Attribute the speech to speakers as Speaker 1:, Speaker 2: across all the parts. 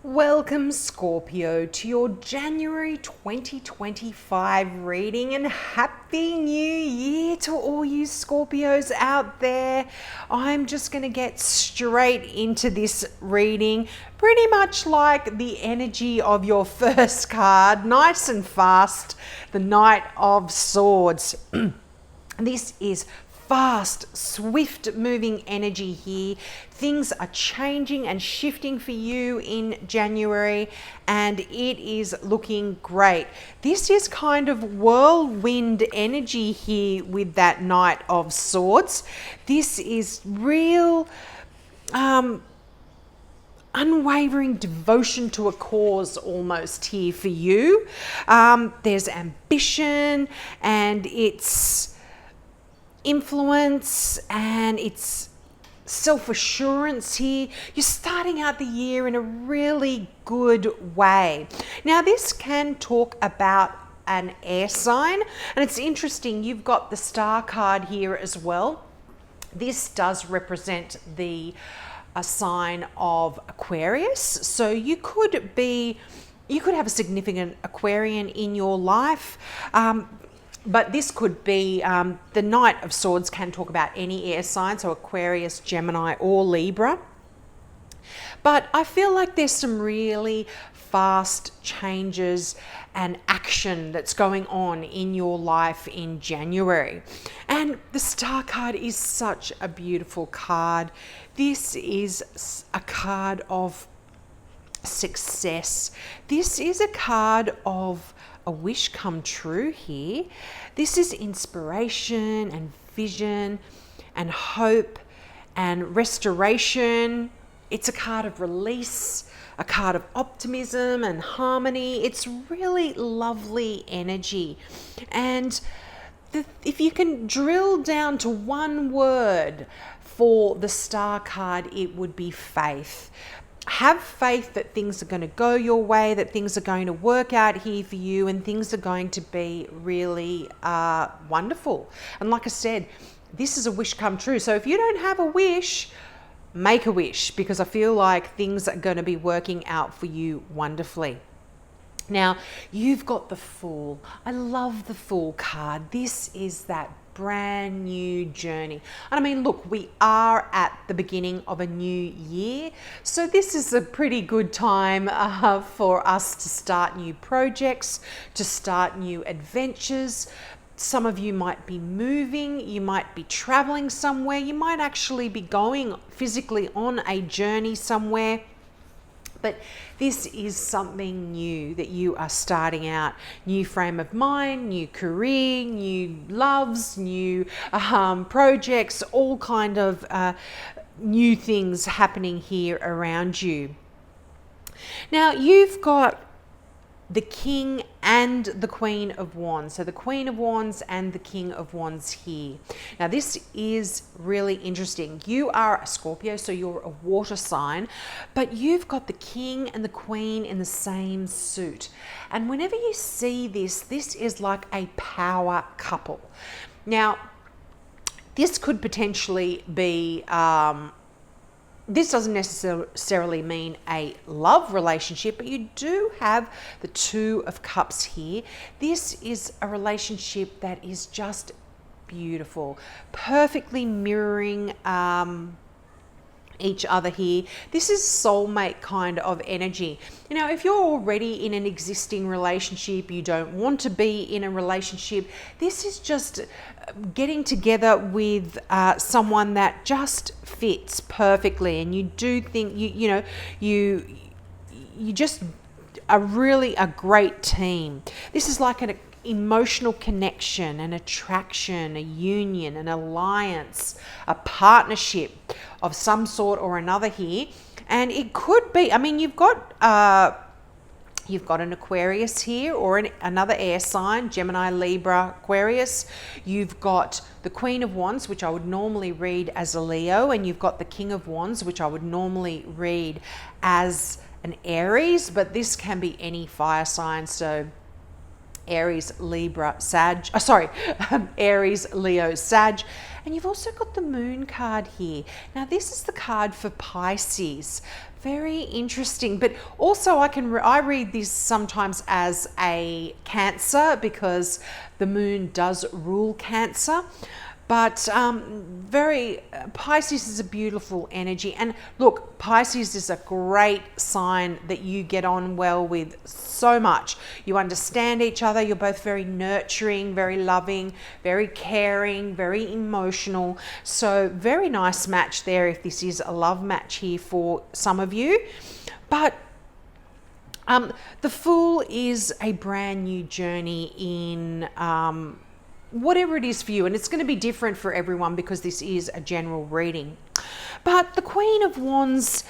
Speaker 1: Welcome, Scorpio, to your January 2025 reading, and Happy New Year to all you Scorpios out there. I'm just going to get straight into this reading, pretty much like the energy of your first card, nice and fast, the Knight of Swords. This is fast, swift moving energy here. Things are changing and shifting for you in January, and it is looking great. This is kind of whirlwind energy here with that Knight of Swords. This is real unwavering devotion to a cause almost here for you. There's ambition and it's influence and it's self-assurance here. You're starting out the year in a really good way. Now, this can talk about an air sign, and it's interesting, you've got the star card here as well. This does represent a sign of Aquarius, so you could have a significant Aquarian in your life. But this could be, the Knight of Swords can talk about any air sign, so Aquarius, Gemini, or Libra. But I feel like there's some really fast changes and action that's going on in your life in January. And the Star card is such a beautiful card. This is a card of success. This is a card of a wish come true here. This is inspiration and vision and hope and restoration. It's a card of release, a card of optimism and harmony. It's really lovely energy. And if you can drill down to one word for the Star card, it would be faith. Have faith that things are going to go your way, that things are going to work out here for you, and things are going to be really wonderful. And like I said, this is a wish come true. So if you don't have a wish, make a wish, because I feel like things are going to be working out for you wonderfully. Now, you've got the Fool. I love the Fool card. This is that brand new journey. And I mean, look, we are at the beginning of a new year, so this is a pretty good time for us to start new projects, to start new adventures. Some of you might be moving, you might be traveling somewhere, you might actually be going physically on a journey somewhere. But this is something new that you are starting out. New frame of mind, new career, new loves, new projects, all kind of new things happening here around you. Now, you've got the King and the Queen of Wands. So the Queen of Wands and the King of Wands here. Now, this is really interesting. You are a Scorpio, so you're a water sign, but you've got the King and the Queen in the same suit. And whenever you see this, this is like a power couple. Now, this could potentially be this doesn't necessarily mean a love relationship, but you do have the Two of Cups here. This is a relationship that is just beautiful, perfectly mirroring each other here. This is soulmate kind of energy. You know, if you're already in an existing relationship, you don't want to be in a relationship, this is just getting together with someone that just fits perfectly, and you do think you just are really a great team. This is like an emotional connection, an attraction, a union, an alliance, a partnership of some sort or another here. And it could be, I mean, you've got an Aquarius here, or another air sign, Gemini, Libra, Aquarius. You've got the Queen of Wands, which I would normally read as a Leo, and you've got the King of Wands, which I would normally read as an Aries, but this can be any fire sign. So Aries, Libra, Sag, Aries, Leo, Sag. And you've also got the Moon card here. Now this is the card for Pisces. Very interesting, but also I read this sometimes as a Cancer because the Moon does rule Cancer. But Pisces is a beautiful energy. And look, Pisces is a great sign that you get on well with so much. You understand each other. You're both very nurturing, very loving, very caring, very emotional. So very nice match there if this is a love match here for some of you. But the Fool is a brand new journey in whatever it is for you, and it's going to be different for everyone because this is a general reading. But the Queen of Wands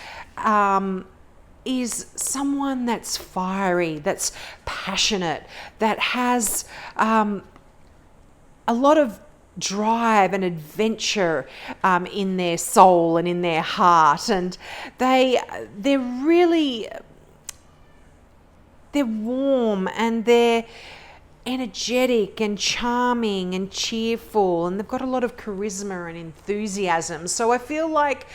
Speaker 1: is someone that's fiery, that's passionate, that has a lot of drive and adventure in their soul and in their heart, and they're warm, and they're energetic and charming and cheerful, and they've got a lot of charisma and enthusiasm. So I feel like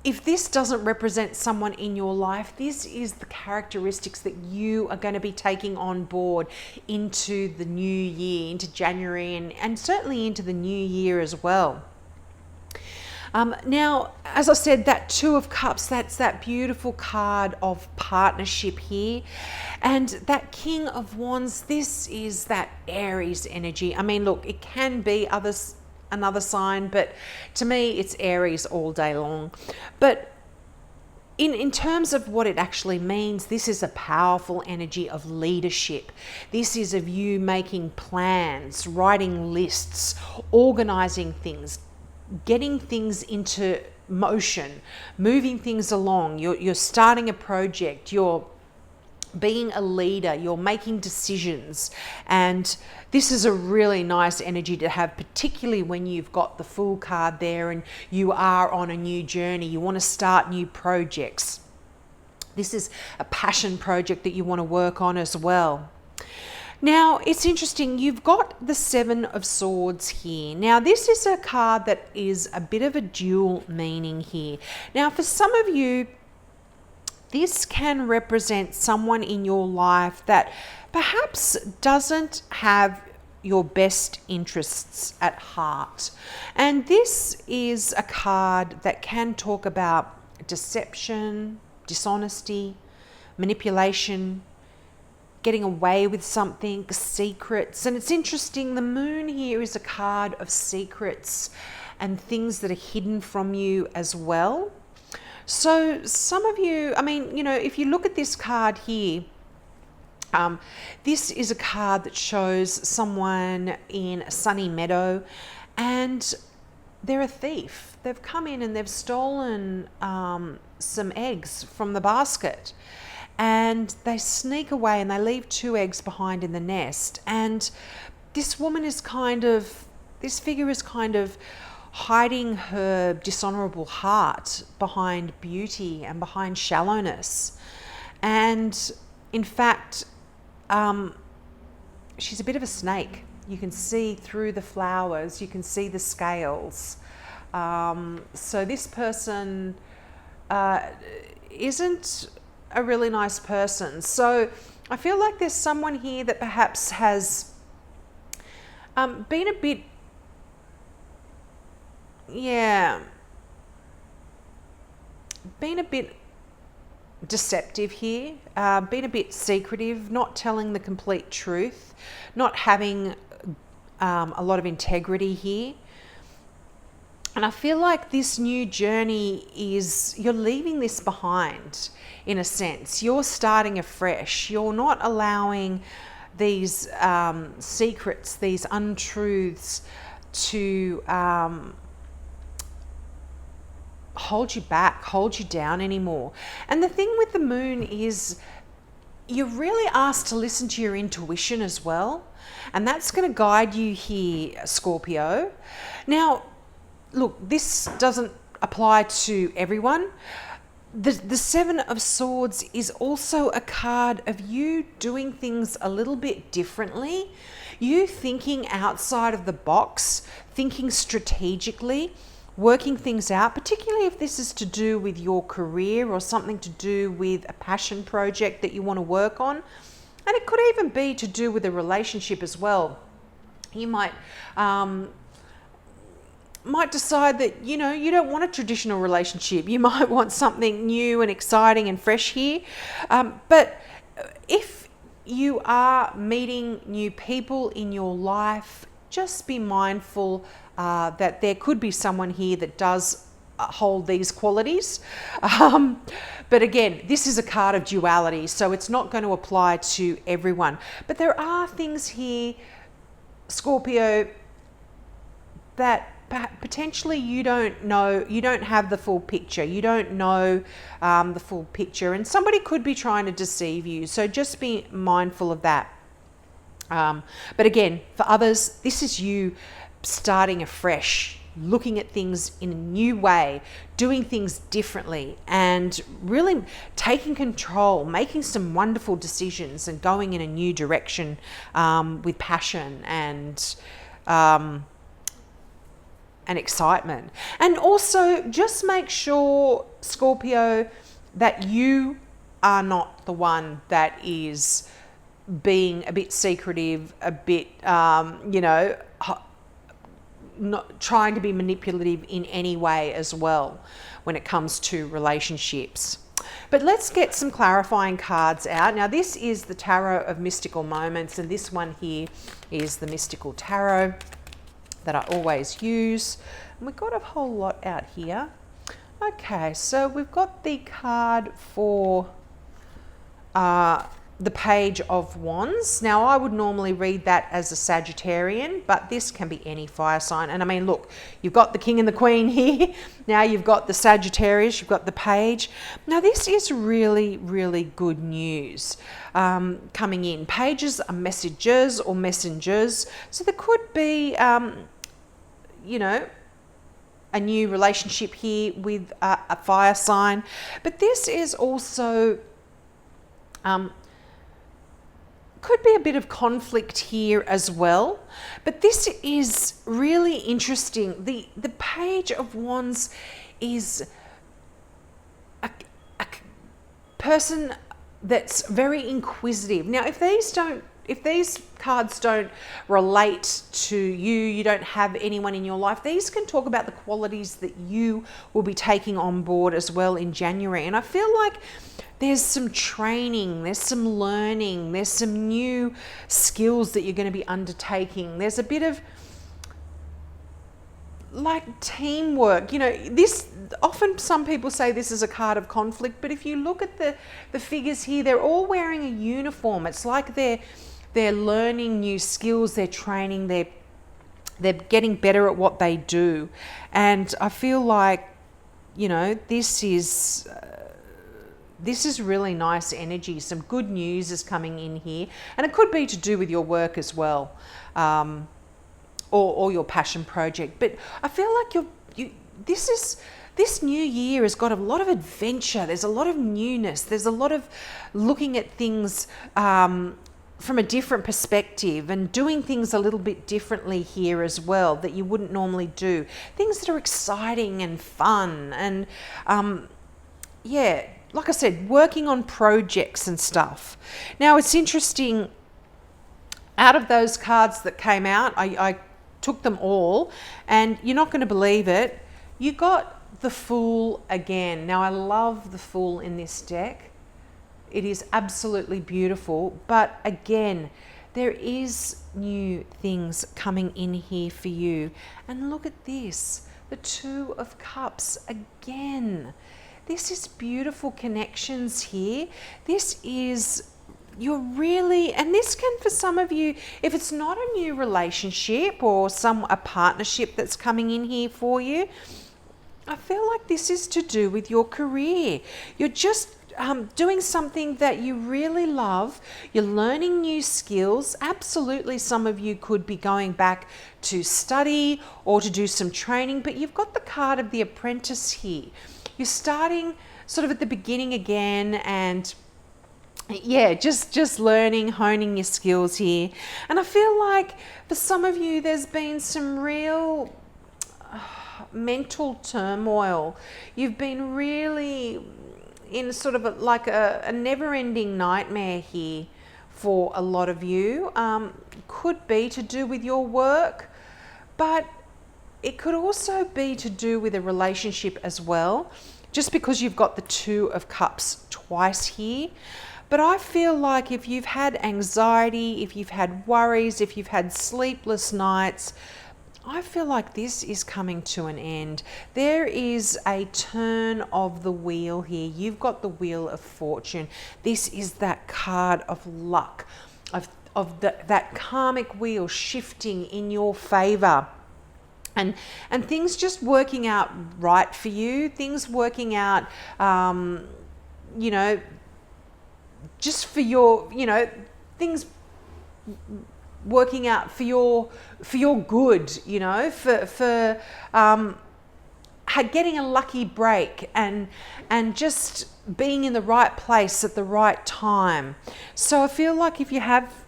Speaker 1: if this doesn't represent someone in your life, this is the characteristics that you are going to be taking on board into the new year, into January, and certainly into the new year as well. Now, as I said, that Two of Cups, that's that beautiful card of partnership here. And that King of Wands, this is that Aries energy. I mean, look, it can be another sign, but to me, it's Aries all day long. But in terms of what it actually means, this is a powerful energy of leadership. This is of you making plans, writing lists, organizing things, getting things into motion, moving things along. You're starting a project, you're being a leader, you're making decisions. And this is a really nice energy to have, particularly when you've got the Fool card there and you are on a new journey. You want to start new projects. This is a passion project that you want to work on as well. Now, it's interesting, you've got the Seven of Swords here. Now, this is a card that is a bit of a dual meaning here. Now, for some of you, this can represent someone in your life that perhaps doesn't have your best interests at heart. And this is a card that can talk about deception, dishonesty, manipulation, getting away with something, secrets. And it's interesting, the Moon here is a card of secrets and things that are hidden from you as well. So some of you, I mean, you know, if you look at this card here, this is a card that shows someone in a sunny meadow and they're a thief. They've come in and they've stolen some eggs from the basket. And they sneak away and they leave 2 eggs behind in the nest. And this woman is this figure is kind of hiding her dishonorable heart behind beauty and behind shallowness. And in fact, she's a bit of a snake. You can see through the flowers, you can see the scales. So this person isn't a really nice person. So I feel like there's someone here that perhaps has been a bit, been a bit deceptive here, been a bit secretive, not telling the complete truth, not having a lot of integrity here. And I feel like this new journey is, you're leaving this behind in a sense. You're starting afresh. You're not allowing these secrets, these untruths to hold you back, hold you down anymore. And the thing with the Moon is you're really asked to listen to your intuition as well. And that's going to guide you here, Scorpio. Now, look, this doesn't apply to everyone. The Seven of Swords is also a card of you doing things a little bit differently. you thinking outside of the box, thinking strategically, working things out, particularly if this is to do with your career or something to do with a passion project that you want to work on. And it could even be to do with a relationship as well. You might decide that, you know, you don't want a traditional relationship. You might want something new and exciting and fresh here. But if you are meeting new people in your life, just be mindful that there could be someone here that does hold these qualities. But again, this is a card of duality, so it's not going to apply to everyone. But there are things here, Scorpio, that potentially you don't know, you don't have the full picture, you don't know the full picture, and somebody could be trying to deceive you, so just be mindful of that. But again, for others, this is you starting afresh, looking at things in a new way, doing things differently, and really taking control, making some wonderful decisions and going in a new direction with passion and excitement. And also just make sure, Scorpio, that you are not the one that is being a bit secretive, a bit, not trying to be manipulative in any way as well when it comes to relationships. But let's get some clarifying cards out. Now, this is the Tarot of Mystical Moments, and this one here is the Mystical Tarot that I always use. And we've got a whole lot out here. Okay, so we've got the card for the Page of Wands. Now, I would normally read that as a Sagittarian, but this can be any fire sign. And I mean, look, you've got the King and the Queen here. Now you've got the Sagittarius, you've got the Page. Now, this is really, really good news coming in. Pages are messages or messengers. So there could be, a new relationship here with a fire sign. But this is also could be a bit of conflict here as well, but this is really interesting. The Page of Wands is a person that's very inquisitive. Now, if these cards don't relate to you, you don't have anyone in your life, these can talk about the qualities that you will be taking on board as well in January. And I feel like there's some training, there's some learning, there's some new skills that you're going to be undertaking. There's a bit of like teamwork. This often, some people say this is a card of conflict, but if you look at the figures here, they're all wearing a uniform. It's like they're learning new skills, they're training, they're getting better at what they do. And I feel like, this is really nice energy. Some good news is coming in here, and it could be to do with your work as well, or your passion project. But I feel like this new year has got a lot of adventure. There's a lot of newness. There's a lot of looking at things from a different perspective and doing things a little bit differently here as well that you wouldn't normally do. Things that are exciting and fun and like I said, working on projects and stuff. Now, it's interesting, out of those cards that came out, I took them all, and you're not going to believe it, you got the Fool again. Now, I love the Fool in this deck. It is absolutely beautiful, but again, there is new things coming in here for you. And look at this, the Two of Cups again. This is beautiful connections here. This is, and this can, for some of you, if it's not a new relationship or a partnership that's coming in here for you, I feel like this is to do with your career. You're just doing something that you really love. You're learning new skills. Absolutely, some of you could be going back to study or to do some training, but you've got the card of the Apprentice here. You're starting sort of at the beginning again, and yeah, just learning, honing your skills here. And I feel like for some of you, there's been some real mental turmoil. You've been really in sort of like a never-ending nightmare here for a lot of you. Could be to do with your work, but it could also be to do with a relationship as well, just because you've got the Two of Cups twice here. But I feel like if you've had anxiety, if you've had worries, if you've had sleepless nights, I feel like this is coming to an end. There is a turn of the wheel here. You've got the Wheel of Fortune. This is that card of luck, that karmic wheel shifting in your favor. And things just working out right for you, things working out, you know, just for your, you know, things working out for your good, you know, for getting a lucky break and just being in the right place at the right time. So I feel like if you have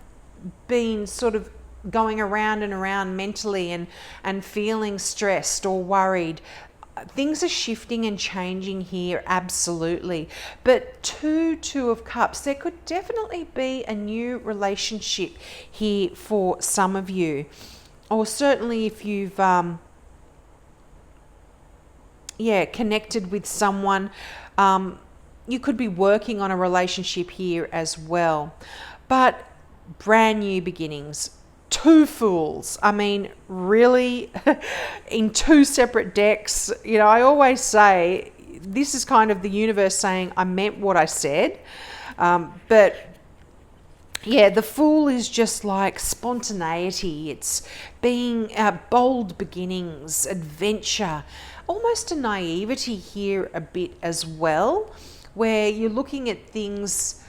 Speaker 1: been sort of going around and around mentally and feeling stressed or worried, things are shifting and changing here, absolutely. But Two of Cups, there could definitely be a new relationship here for some of you. Or certainly if you've connected with someone, you could be working on a relationship here as well. But brand new beginnings. Two Fools. I mean, really, in two separate decks. You know, I always say this is kind of the universe saying I meant what I said. But yeah, the Fool is just like spontaneity. It's being bold beginnings, adventure, almost a naivety here a bit as well, where you're looking at things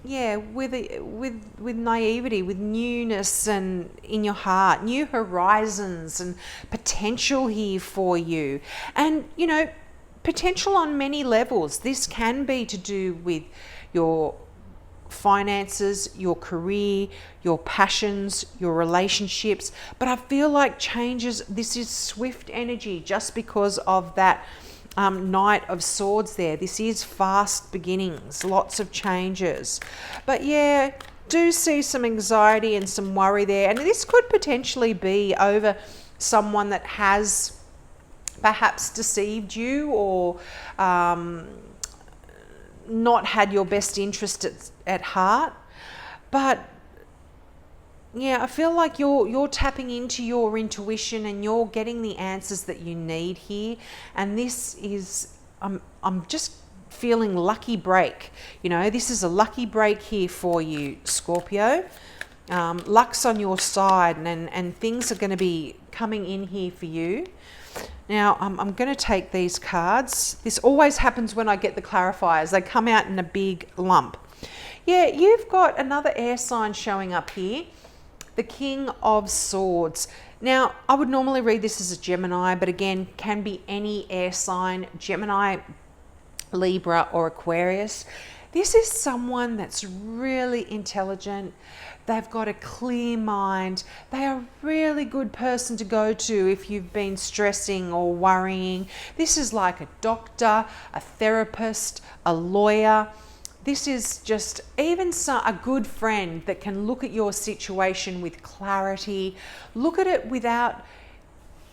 Speaker 1: with naivety, with newness and in your heart, new horizons and potential here for you. And, you know, potential on many levels. This can be to do with your finances, your career, your passions, your relationships. But I feel like this is swift energy just because of that Knight of Swords there. This is fast beginnings, lots of changes. But yeah, do see some anxiety and some worry there. And this could potentially be over someone that has perhaps deceived you or not had your best interest at heart. But yeah, I feel like you're tapping into your intuition and you're getting the answers that you need here. And this is, I'm just feeling lucky break. You know, this is a lucky break here for you, Scorpio. Luck's on your side and things are going to be coming in here for you. Now, I'm going to take these cards. This always happens when I get the clarifiers. They come out in a big lump. Yeah, you've got another air sign showing up here. The King of Swords. Now, I would normally read this as a Gemini, but again, can be any air sign, Gemini, Libra, or Aquarius. This is someone that's really intelligent. They've got a clear mind. They are a really good person to go to if you've been stressing or worrying. This is like a doctor, a therapist, a lawyer. This is just even a good friend that can look at your situation with clarity, look at it without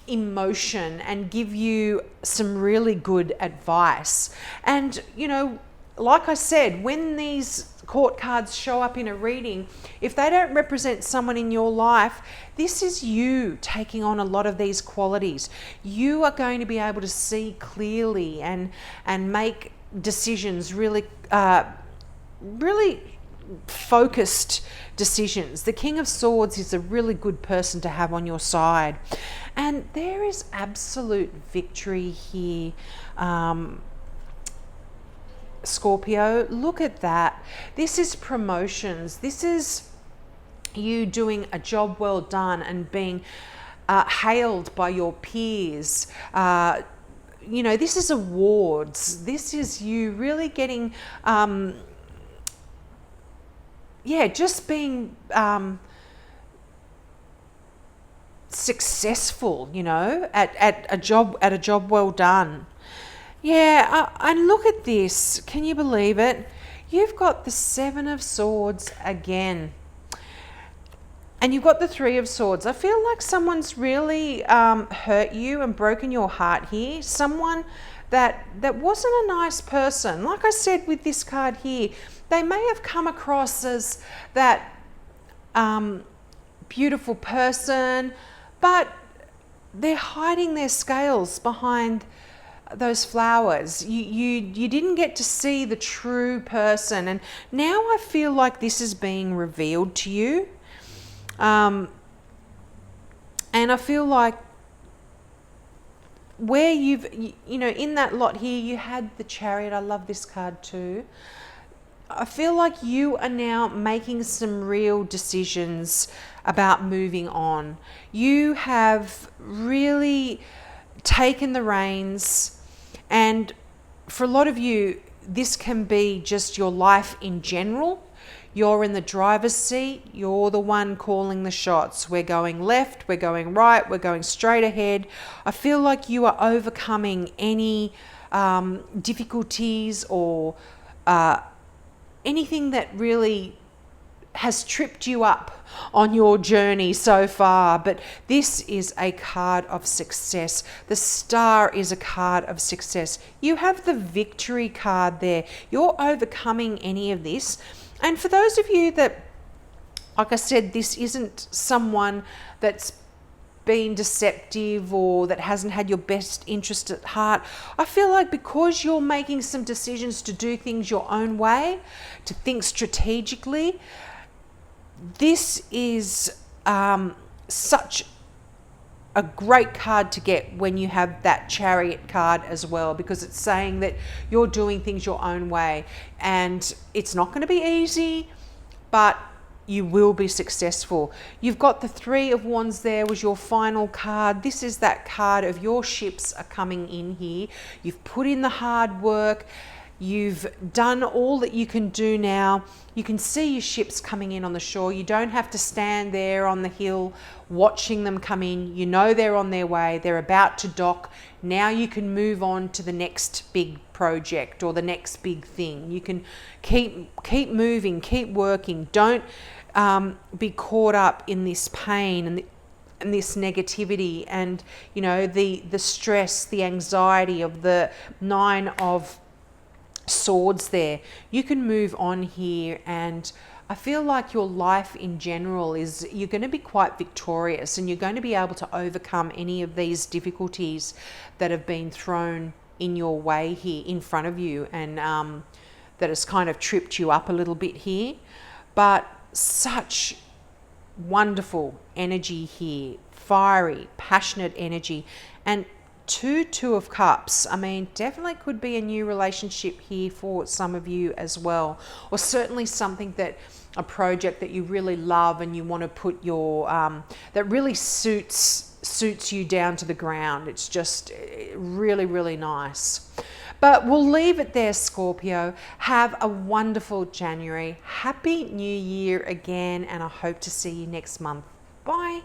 Speaker 1: emotion and give you some really good advice. And, you know, like I said, when these court cards show up in a reading, if they don't represent someone in your life, this is you taking on a lot of these qualities. You are going to be able to see clearly and make decisions really focused decisions. The King of Swords is a really good person to have on your side. And there is absolute victory here, Scorpio. Look at that. This is promotions. This is you doing a job well done and being hailed by your peers. this is awards. This is you really getting, just being successful, at a job well done. Yeah, and look at this. Can you believe it? You've got the Seven of Swords again. And you've got the Three of Swords. I feel like someone's really hurt you and broken your heart here. Someone that wasn't a nice person. Like I said with this card here, they may have come across as that beautiful person, but they're hiding their scales behind those flowers. You didn't get to see the true person, and now I feel like this is being revealed to you. And I feel like where you've, in that lot here, you had the Chariot. I love this card too. I feel like you are now making some real decisions about moving on. You have really taken the reins, and for a lot of you, this can be just your life in general. You're in the driver's seat. You're the one calling the shots. We're going left, we're going right, we're going straight ahead. I feel like you are overcoming any difficulties or anything that really has tripped you up on your journey so far. But this is a card of success. The Star is a card of success. You have the Victory card there. You're overcoming any of this. And for those of you that, like I said, this isn't someone that's been deceptive or that hasn't had your best interest at heart, I feel like because you're making some decisions to do things your own way, to think strategically, this is such a great card to get when you have that Chariot card as well, because it's saying that you're doing things your own way, and it's not going to be easy, but you will be successful. You've got the Three of Wands there was your final card. This is that card of your ships are coming in here. You've put in the hard work. You've done all that you can do now. You can see your ships coming in on the shore. You don't have to stand there on the hill watching them come in. You know they're on their way. They're about to dock. Now you can move on to the next big project or the next big thing. You can keep moving, keep working. Don't be caught up in this pain and this negativity and the stress, the anxiety of the Nine of Swords there. You can move on here, and I feel like your life in general is you're going to be quite victorious, and you're going to be able to overcome any of these difficulties that have been thrown in your way here in front of you, and that has kind of tripped you up a little bit here. But such wonderful energy here, fiery, passionate energy, and Two of Cups. I mean, definitely could be a new relationship here for some of you as well, or certainly something a project that you really love and you want to put your that really suits you down to the ground. It's just really, really nice. But we'll leave it there, Scorpio. Have a wonderful January. Happy New Year again, and I hope to see you next month. Bye.